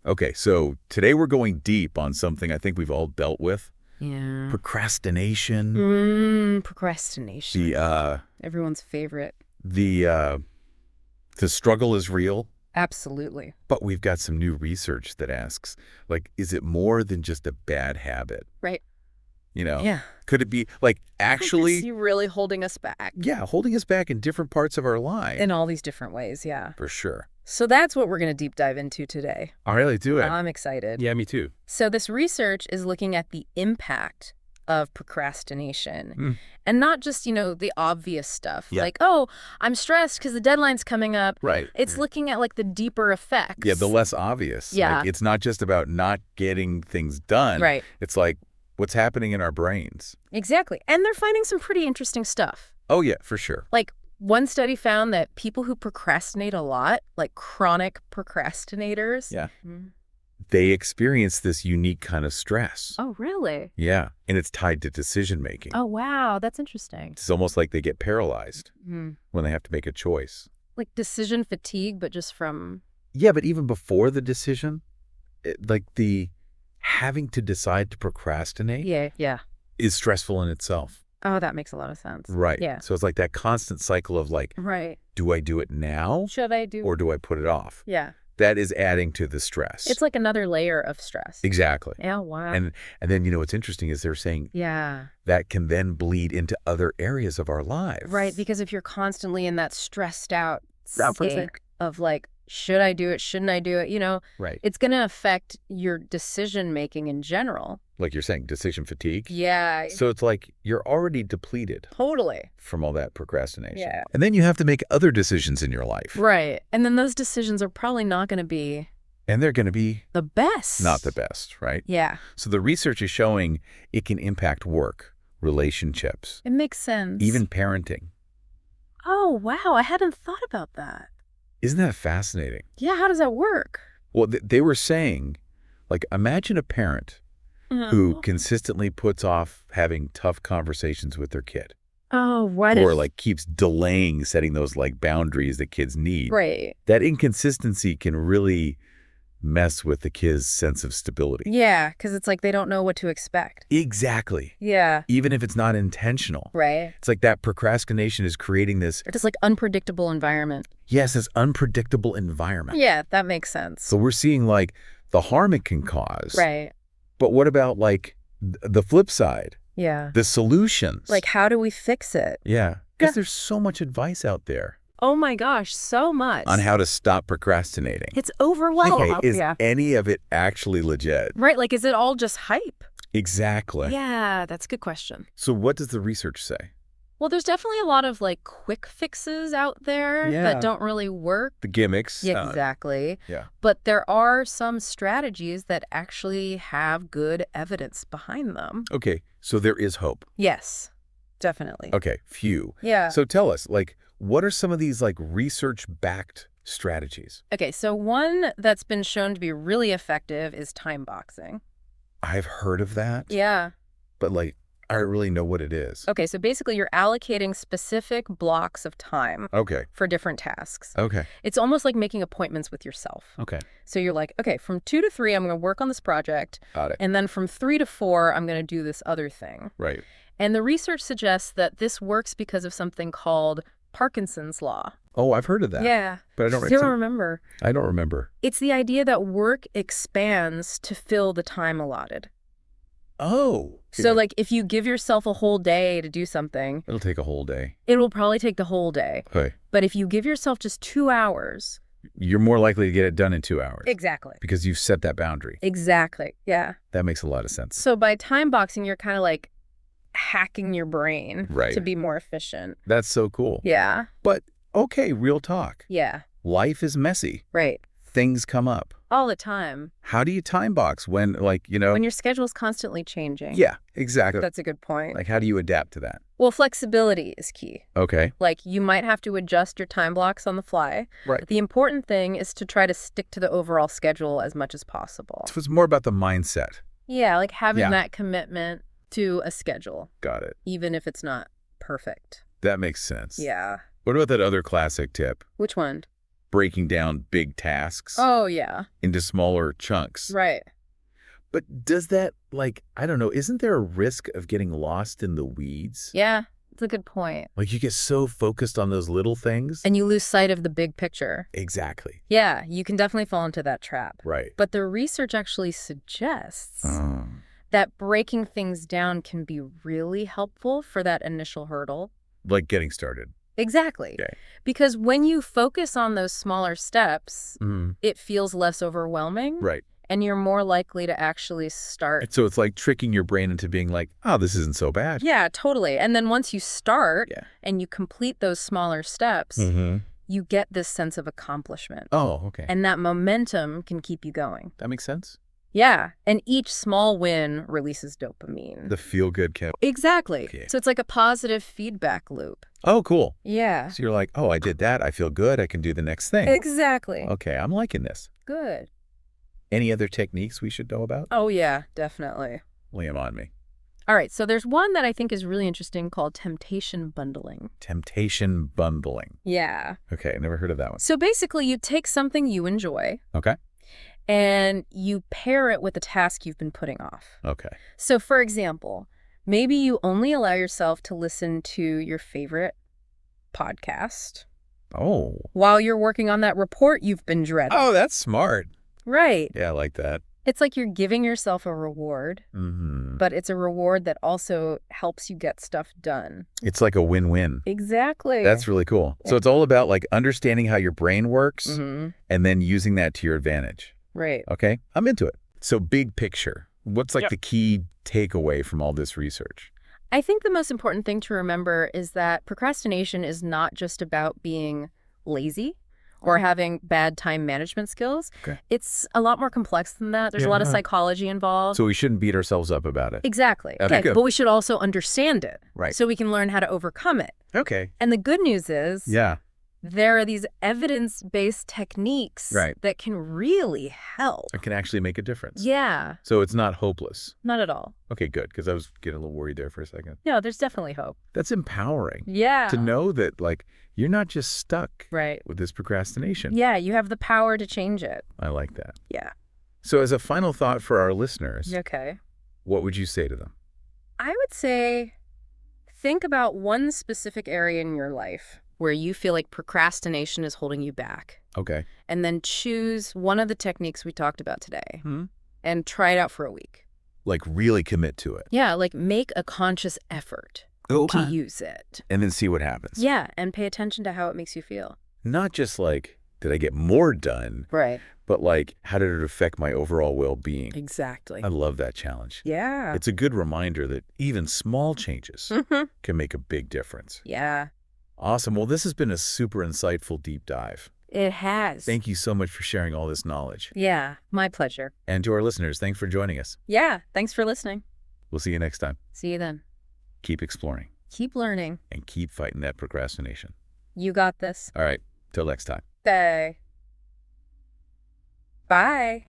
Okay, so today we're going deep on something I think we've all dealt with. Yeah. Procrastination. Procrastination. The Everyone's favorite. the struggle is real, Absolutely. but we've got some new research that asks, like, is it more than just a bad habit? Right. You know, Yeah. could it be like Is actually, he really holding us back yeah, holding us back in different parts of our life? in all these different ways? Yeah. For sure. So that's what we're going to deep dive into today. All right, let's do it. I'm excited. Yeah, me too. So this research is looking at the impact of procrastination Mm. and not just, the obvious stuff Yeah. like, oh, I'm stressed because the deadline's coming up. Right. It's looking at like the deeper effects. Yeah, the less obvious. Yeah. Like, it's not just about not getting things done. Right. It's like what's happening in our brains. Exactly. And they're finding some pretty interesting stuff. Oh, yeah, for sure. Like one study found that people who procrastinate a lot, like chronic procrastinators. Yeah. Mhm. They experience this unique kind of stress. Oh, really? Yeah. And it's tied to decision making. Oh, wow. That's interesting. It's almost like they get paralyzed Mhm. when they have to make a choice. Like decision fatigue, but just from... Yeah, but even before the decision, like the having to decide to procrastinate Yeah. is stressful in itself. Oh, that makes a lot of sense. Right. Yeah. So it's like that constant cycle of like, Right. do I do it now Should I do... or do I put it off? Yeah. That is adding to the stress. It's like another layer of stress. Exactly. Yeah, wow. And then, what's interesting is they're saying Yeah. that can then bleed into other areas of our lives. Right, because if you're constantly in that stressed out That person. state of like, should I do it? Shouldn't I do it? Right. It's going to affect your decision making in general. Like you're saying, decision fatigue. Yeah. So it's like you're already depleted Totally. from all that procrastination. Yeah. And then you have to make other decisions in your life. Right. And then those decisions are probably not going to be And they're going to be the best. not the best, right? Yeah. So the research is showing it can impact work, relationships, It makes sense. even parenting. Oh, wow. I hadn't thought about that. Isn't that fascinating? Yeah. How does that work? Well, they were saying, like, imagine a parent who consistently puts off having tough conversations with their kid. Oh, what Or if... like keeps delaying setting those like boundaries that kids need. Right. That inconsistency can really mess with the kid's sense of stability. Yeah, because it's like they don't know what to expect. Exactly. Yeah. Even if it's not intentional. Right. It's like that procrastination is creating this, Or just like unpredictable environment. yes, this unpredictable environment. Yeah, that makes sense. So we're seeing like the harm it can cause. Right. But what about like the flip side? Yeah. The solutions. Like, how do we fix it? Yeah. Yeah. Because there's so much advice out there Oh my gosh, so much. on how to stop procrastinating. It's overwhelming. Okay, is Yeah. any of it actually legit? Right, like, is it all just hype? Exactly. Yeah, that's a good question. So what does the research say? Well, there's definitely a lot of, like, quick fixes out there Yeah. that don't really work. The gimmicks. Yeah, exactly. Yeah. But there are some strategies that actually have good evidence behind them. Okay, so there is hope. Yes, definitely. Okay, phew. Yeah. So tell us, like, what are some of these, like, research-backed strategies? Okay, so one that's been shown to be really effective is timeboxing. I've heard of that. Yeah. But, like, I don't really know what it is. Okay, so basically you're allocating specific blocks of time Okay. for different tasks. Okay. It's almost like making appointments with yourself. Okay. So you're like, okay, from 2 to 3, I'm going to work on this project. Got it. And then from 3 to 4, I'm going to do this other thing. Right. And the research suggests that this works because of something called Parkinson's law. Oh, I've heard of that. Yeah. But I don't Still remember. I don't remember. It's the idea that work expands to fill the time allotted. Oh. So like if you give yourself a whole day to do something, It'll take a whole day. it will probably take the whole day. Okay. But if you give yourself just 2 hours. You're more likely to get it done in 2 hours. Exactly. Because you've set that boundary. Exactly. Yeah. That makes a lot of sense. So by time boxing, you're kind of like hacking your brain Right. to be more efficient. That's so cool. Yeah. But, okay, real talk. Yeah. Life is messy. Right. Things come up. All the time. How do you time box when, like, When your schedule is constantly changing. Yeah, exactly. That's a good point. Like, how do you adapt to that? Well, flexibility is key. Okay. Like, you might have to adjust your time blocks on the fly. Right. But the important thing is to try to stick to the overall schedule as much as possible. So it's more about the mindset. Yeah, like having Yeah. that commitment to a schedule, Got it. even if it's not perfect. That makes sense. Yeah. What about that other classic tip? Which one? breaking down big tasks Oh, yeah. into smaller chunks. Right. But does that, like, I don't know, isn't there a risk of getting lost in the weeds? Yeah, that's a good point. Like, you get so focused on those little things. And you lose sight of the big picture. Exactly. Yeah, you can definitely fall into that trap. Right. But the research actually suggests Oh. that breaking things down can be really helpful for that initial hurdle. Like getting started. Exactly. Okay. Because when you focus on those smaller steps, Mm. it feels less overwhelming. Right. And you're more likely to actually start. So it's like tricking your brain into being like, oh, this isn't so bad. Yeah, totally. And then once you start Yeah. and you complete those smaller steps, Mm-hmm. you get this sense of accomplishment. Oh, okay. And that momentum can keep you going. That makes sense. Yeah. And each small win releases dopamine. The feel-good chemical. Exactly. Okay. So it's like a positive feedback loop. Oh, cool. Yeah. So you're like, oh, I did that. I feel good. I can do the next thing. Exactly. Okay, I'm liking this. Good. Any other techniques we should know about? Oh, yeah, definitely. Lay 'em on me. All right. So there's one that I think is really interesting called temptation bundling. Temptation bundling. Yeah. Okay, never heard of that one. So basically, you take something you enjoy Okay. and you pair it with a task you've been putting off. Okay. So for example, maybe you only allow yourself to listen to your favorite podcast Oh. while you're working on that report you've been dreading. Oh, that's smart. Right. Yeah, I like that. It's like you're giving yourself a reward, Mm-hmm. but it's a reward that also helps you get stuff done. It's like a win-win. Exactly. That's really cool. So it's all about like understanding how your brain works Mm-hmm. and then using that to your advantage. Right. Okay, I'm into it. So big picture, what's like Yep. the key takeaway from all this research? I think the most important thing to remember is that procrastination is not just about being lazy or having bad time management skills. Okay. It's a lot more complex than that. There's a lot of Yeah. psychology involved. So we shouldn't beat ourselves up about it. Exactly. Okay, good. But we should also understand it. Right. So we can learn how to overcome it. Okay. And the good news is Yeah. there are these evidence-based techniques Right. that can really help. It can actually make a difference. Yeah, So it's not hopeless. not at all. Okay, good, because I was getting a little worried there for a second. No, there's definitely hope. That's empowering Yeah. to know that, like, you're not just stuck Right. with this procrastination. Yeah, you have the power to change it. I like that. Yeah. So as a final thought for our listeners, Okay. what would you say to them? I would say think about one specific area in your life where you feel like procrastination is holding you back. Okay. And then choose one of the techniques we talked about today Hmm. and try it out for a week. Like really commit to it. Yeah, like make a conscious effort to use it. And then see what happens. Yeah, and pay attention to how it makes you feel. Not just like, did I get more done, Right. but like, how did it affect my overall well-being? Exactly. I love that challenge. Yeah. It's a good reminder that even small changes Mm-hmm. can make a big difference. Yeah, Awesome. Well, this has been a super insightful deep dive. it has. Thank you so much for sharing all this knowledge. Yeah, my pleasure. And to our listeners, thanks for joining us. Yeah, thanks for listening. We'll see you next time. See you then. Keep exploring Keep learning. and keep fighting that procrastination. You got this. All right. Till next time. Bye. Bye.